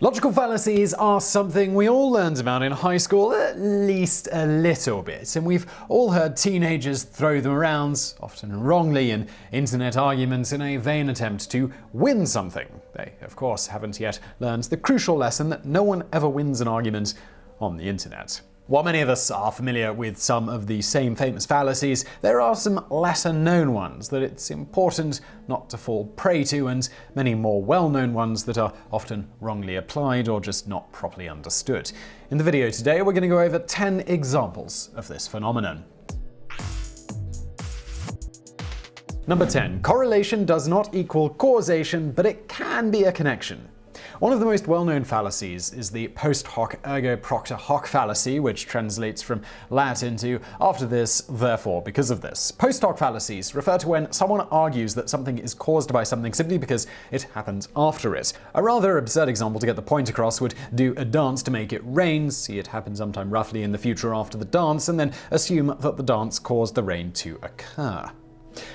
Logical fallacies are something we all learned about in high school, at least a little bit, and we've all heard teenagers throw them around, often wrongly, in internet arguments in a vain attempt to win something. They, of course, haven't yet learned the crucial lesson that no one ever wins an argument on the internet. While many of us are familiar with some of the same famous fallacies, there are some lesser-known ones that it's important not to fall prey to, and many more well-known ones that are often wrongly applied or just not properly understood. In the video today, we're going to go over 10 examples of this phenomenon. Number 10. Correlation does not equal causation, but it can be a connection. One of the most well-known fallacies is the post hoc ergo propter hoc fallacy, which translates from Latin to after this, therefore because of this. Post hoc fallacies refer to when someone argues that something is caused by something simply because it happened after it. A rather absurd example to get the point across would do a dance to make it rain, see it happen sometime roughly in the future after the dance, and then assume that the dance caused the rain to occur.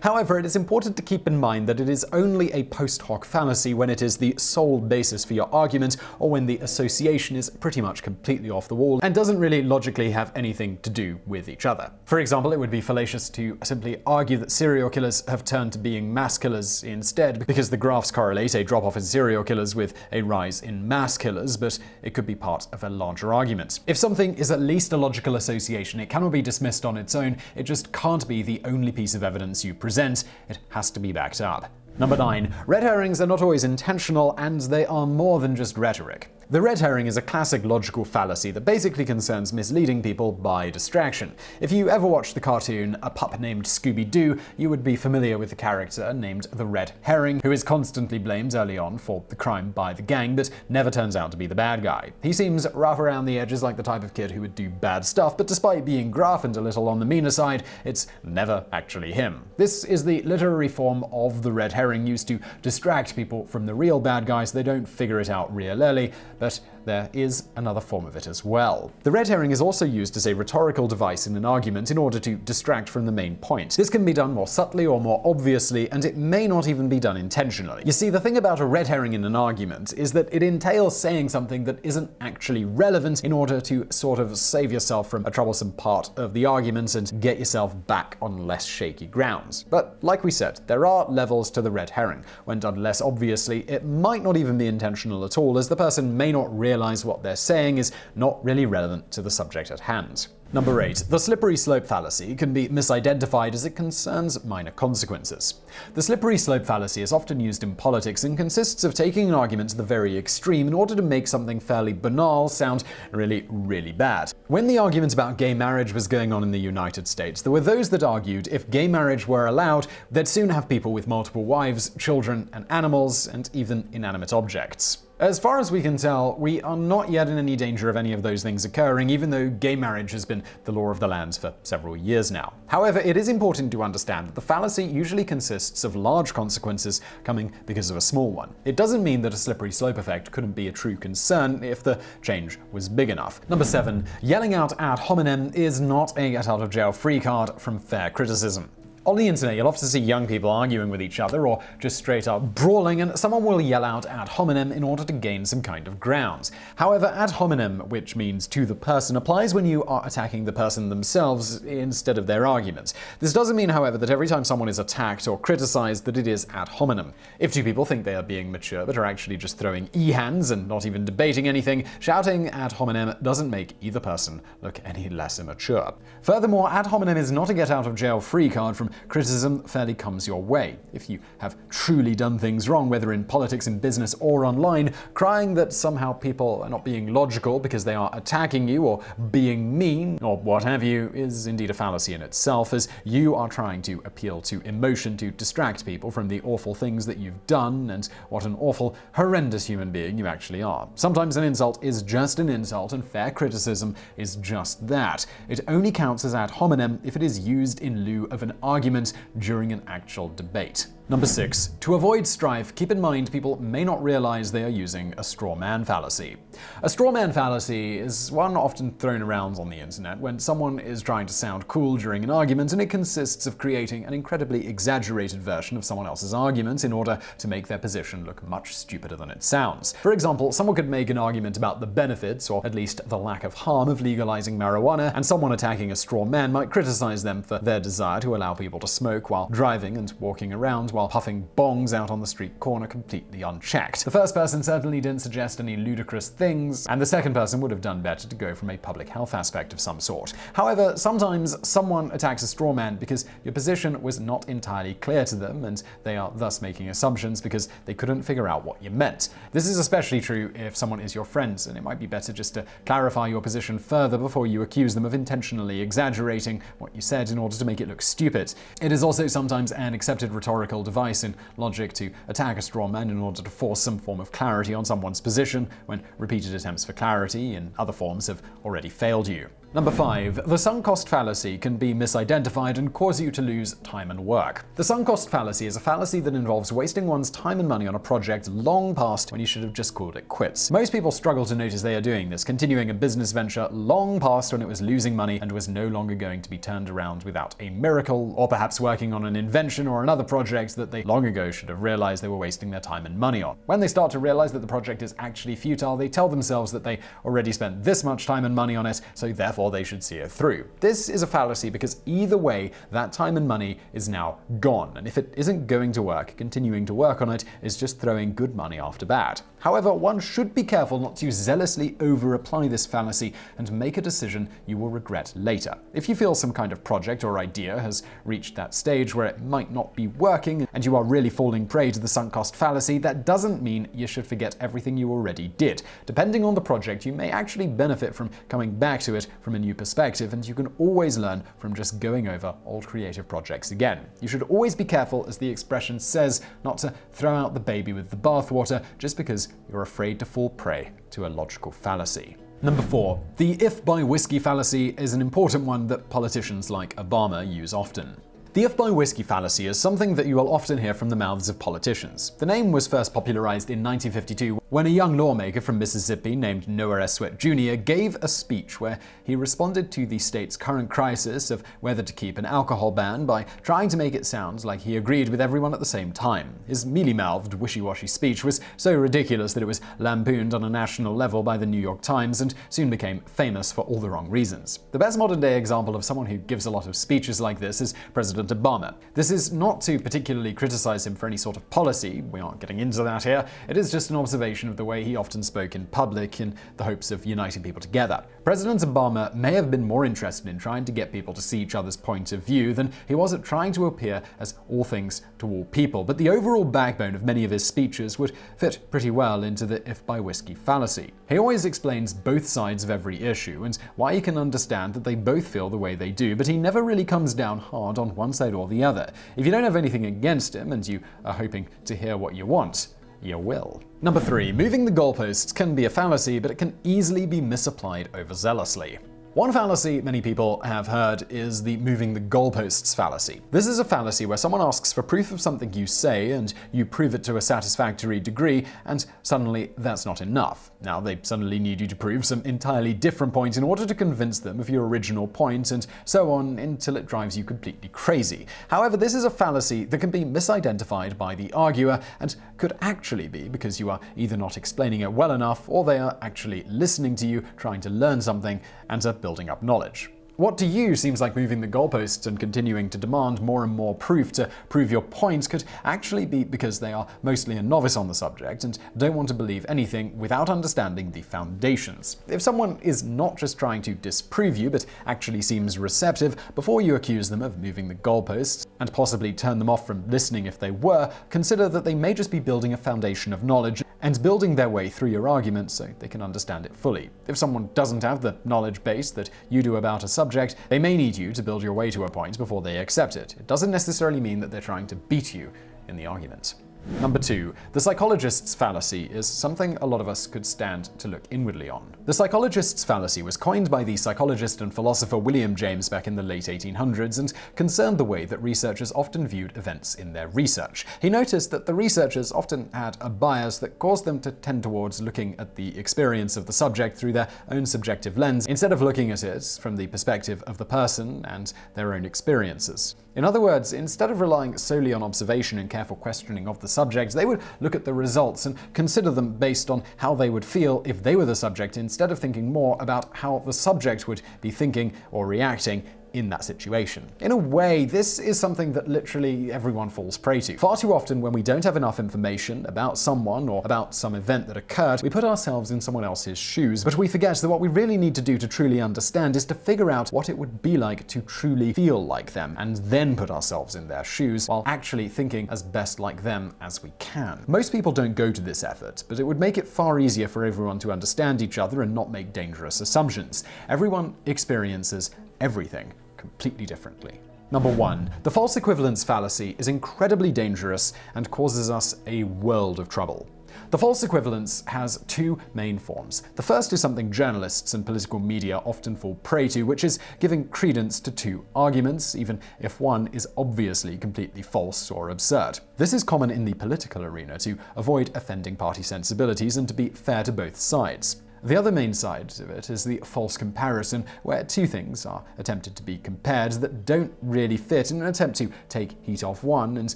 However, it is important to keep in mind that it is only a post hoc fallacy when it is the sole basis for your argument, or when the association is pretty much completely off the wall and doesn't really logically have anything to do with each other. For example, it would be fallacious to simply argue that serial killers have turned to being mass killers instead, because the graphs correlate a drop-off in serial killers with a rise in mass killers, but it could be part of a larger argument. If something is at least a logical association, it cannot be dismissed on its own. It just can't be the only piece of evidence you present. It has to be backed up. Number 9. Red herrings are not always intentional, and they are more than just rhetoric. The red herring is a classic logical fallacy that basically concerns misleading people by distraction. If you ever watched the cartoon A Pup Named Scooby-Doo, you would be familiar with the character named the Red Herring, who is constantly blamed early on for the crime by the gang, but never turns out to be the bad guy. He seems rough around the edges, like the type of kid who would do bad stuff, but despite being gruff and a little on the meaner side, it's never actually him. This is the literary form of the red herring used to distract people from the real bad guy so they don't figure it out real early, but there is another form of it as well. The red herring is also used as a rhetorical device in an argument in order to distract from the main point. This can be done more subtly or more obviously, and it may not even be done intentionally. You see, the thing about a red herring in an argument is that it entails saying something that isn't actually relevant in order to sort of save yourself from a troublesome part of the argument and get yourself back on less shaky grounds. But like we said, there are levels to the red herring. When done less obviously, it might not even be intentional at all, as the person may not realize what they're saying is not really relevant to the subject at hand. Number 8. The slippery slope fallacy can be misidentified as it concerns minor consequences. The slippery slope fallacy is often used in politics and consists of taking an argument to the very extreme in order to make something fairly banal sound really, really bad. When the argument about gay marriage was going on in the United States, there were those that argued if gay marriage were allowed, they'd soon have people with multiple wives, children, and animals, and even inanimate objects. As far as we can tell, we are not yet in any danger of any of those things occurring, even though gay marriage has been the law of the land for several years now. However, it is important to understand that the fallacy usually consists of large consequences coming because of a small one. It doesn't mean that a slippery slope effect couldn't be a true concern if the change was big enough. Number 7. Yelling out ad hominem is not a get-out-of-jail-free card from fair criticism. On the internet, you'll often see young people arguing with each other or just straight up brawling, and someone will yell out ad hominem in order to gain some kind of ground. However, ad hominem, which means to the person, applies when you are attacking the person themselves instead of their argument. This doesn't mean, however, that every time someone is attacked or criticized that it is ad hominem. If two people think they are being mature but are actually just throwing e-hands and not even debating anything, shouting ad hominem doesn't make either person look any less immature. Furthermore, ad hominem is not a get-out-of-jail-free card from criticism fairly comes your way. If you have truly done things wrong, whether in politics, in business, or online, crying that somehow people are not being logical because they are attacking you or being mean or what have you is indeed a fallacy in itself, as you are trying to appeal to emotion to distract people from the awful things that you've done and what an awful, horrendous human being you actually are. Sometimes an insult is just an insult, and fair criticism is just that. It only counts as ad hominem if it is used in lieu of an argument during an actual debate. Number 6. To avoid strife, keep in mind people may not realize they are using a straw man fallacy. A straw man fallacy is one often thrown around on the internet when someone is trying to sound cool during an argument, and it consists of creating an incredibly exaggerated version of someone else's argument in order to make their position look much stupider than it sounds. For example, someone could make an argument about the benefits, or at least the lack of harm, of legalizing marijuana, and someone attacking a straw man might criticize them for their desire to allow people to smoke while driving and walking around while puffing bongs out on the street corner completely unchecked. The first person certainly didn't suggest any ludicrous things, and the second person would have done better to go from a public health aspect of some sort. However, sometimes someone attacks a straw man because your position was not entirely clear to them, and they are thus making assumptions because they couldn't figure out what you meant. This is especially true if someone is your friend, and it might be better just to clarify your position further before you accuse them of intentionally exaggerating what you said in order to make it look stupid. It is also sometimes an accepted rhetorical device in logic to attack a straw man in order to force some form of clarity on someone's position when repeated attempts for clarity in other forms have already failed you. Number 5. The sunk cost fallacy can be misidentified and cause you to lose time and work. The sunk cost fallacy is a fallacy that involves wasting one's time and money on a project long past when you should have just called it quits. Most people struggle to notice they are doing this, continuing a business venture long past when it was losing money and was no longer going to be turned around without a miracle, or perhaps working on an invention or another project that they long ago should have realized they were wasting their time and money on. When they start to realize that the project is actually futile, they tell themselves that they already spent this much time and money on it, so therefore they should see it through. This is a fallacy because either way, that time and money is now gone, and if it isn't going to work, continuing to work on it is just throwing good money after bad. However, one should be careful not to zealously over-apply this fallacy and make a decision you will regret later. If you feel some kind of project or idea has reached that stage where it might not be working and you are really falling prey to the sunk cost fallacy, that doesn't mean you should forget everything you already did. Depending on the project, you may actually benefit from coming back to it from a new perspective, and you can always learn from just going over old creative projects again. You should always be careful, as the expression says, not to throw out the baby with the bathwater just because you're afraid to fall prey to a logical fallacy. Number 4. The if by whisky fallacy is an important one that politicians like Obama use often. The if by whisky fallacy is something that you will often hear from the mouths of politicians. The name was first popularized in 1952 when a young lawmaker from Mississippi named Noah S. Sweat Jr. gave a speech where he responded to the state's current crisis of whether to keep an alcohol ban by trying to make it sound like he agreed with everyone at the same time. His mealy-mouthed, wishy-washy speech was so ridiculous that it was lampooned on a national level by the New York Times and soon became famous for all the wrong reasons. The best modern-day example of someone who gives a lot of speeches like this is President Obama. This is not to particularly criticize him for any sort of policy, we aren't getting into that here, it is just an observation of the way he often spoke in public in the hopes of uniting people together. President Obama may have been more interested in trying to get people to see each other's point of view than he was at trying to appear as all things to all people, but the overall backbone of many of his speeches would fit pretty well into the if by whisky fallacy. He always explains both sides of every issue and why you can understand that they both feel the way they do, but he never really comes down hard on one side or the other. If you don't have anything against him and you are hoping to hear what you want, you will. Number 3. Moving the goalposts can be a fallacy, but it can easily be misapplied overzealously. One fallacy many people have heard is the moving the goalposts fallacy. This is a fallacy where someone asks for proof of something you say and you prove it to a satisfactory degree, and suddenly that's not enough. Now they suddenly need you to prove some entirely different point in order to convince them of your original point, and so on until it drives you completely crazy. However, this is a fallacy that can be misidentified by the arguer and could actually be because you are either not explaining it well enough or they are actually listening to you, trying to learn something, and are building up knowledge. What to you seems like moving the goalposts and continuing to demand more and more proof to prove your points could actually be because they are mostly a novice on the subject and don't want to believe anything without understanding the foundations. If someone is not just trying to disprove you but actually seems receptive, before you accuse them of moving the goalposts and possibly turn them off from listening if they were, consider that they may just be building a foundation of knowledge and building their way through your argument so they can understand it fully. If someone doesn't have the knowledge base that you do about a subject, they may need you to build your way to a point before they accept it. It doesn't necessarily mean that they're trying to beat you in the argument. Number 2. The psychologist's fallacy is something a lot of us could stand to look inwardly on. The psychologist's fallacy was coined by the psychologist and philosopher William James back in the late 1800s and concerned the way that researchers often viewed events in their research. He noticed that the researchers often had a bias that caused them to tend towards looking at the experience of the subject through their own subjective lens, instead of looking at it from the perspective of the person and their own experiences. In other words, instead of relying solely on observation and careful questioning of the subject, they would look at the results and consider them based on how they would feel if they were the subject, instead of thinking more about how the subject would be thinking or reacting in that situation. In a way, this is something that literally everyone falls prey to. Far too often, when we don't have enough information about someone or about some event that occurred, we put ourselves in someone else's shoes, but we forget that what we really need to do to truly understand is to figure out what it would be like to truly feel like them, and then put ourselves in their shoes while actually thinking as best like them as we can. Most people don't go to this effort, but it would make it far easier for everyone to understand each other and not make dangerous assumptions. Everyone experiences everything completely differently. Number 1. The false equivalence fallacy is incredibly dangerous and causes us a world of trouble. The false equivalence has two main forms. The first is something journalists and political media often fall prey to, which is giving credence to two arguments, even if one is obviously completely false or absurd. This is common in the political arena to avoid offending party sensibilities and to be fair to both sides. The other main side of it is the false comparison, where two things are attempted to be compared that don't really fit in an attempt to take heat off one and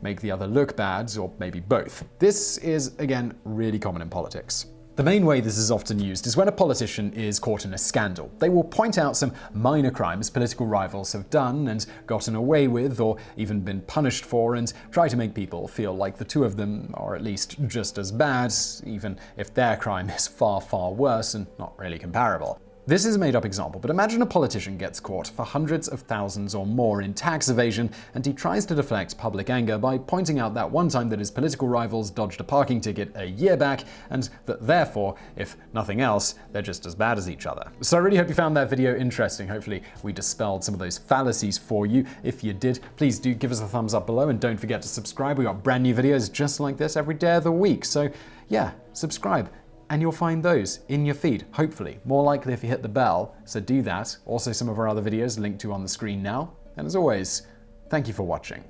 make the other look bad, or maybe both. This is, again, really common in politics. The main way this is often used is when a politician is caught in a scandal. They will point out some minor crimes political rivals have done and gotten away with, or even been punished for, and try to make people feel like the two of them are at least just as bad, even if their crime is far, far worse and not really comparable. This is a made-up example, but imagine a politician gets caught for hundreds of thousands or more in tax evasion, and he tries to deflect public anger by pointing out that one time that his political rivals dodged a parking ticket a year back, and that therefore, if nothing else, they're just as bad as each other. So I really hope you found that video interesting. Hopefully we dispelled some of those fallacies for you. If you did, please do give us a thumbs up below, and don't forget to subscribe. We got brand new videos just like this every day of the week. So yeah, subscribe. And you'll find those in your feed, hopefully. More likely if you hit the bell, so do that. Also, some of our other videos linked to on the screen now. And as always, thank you for watching.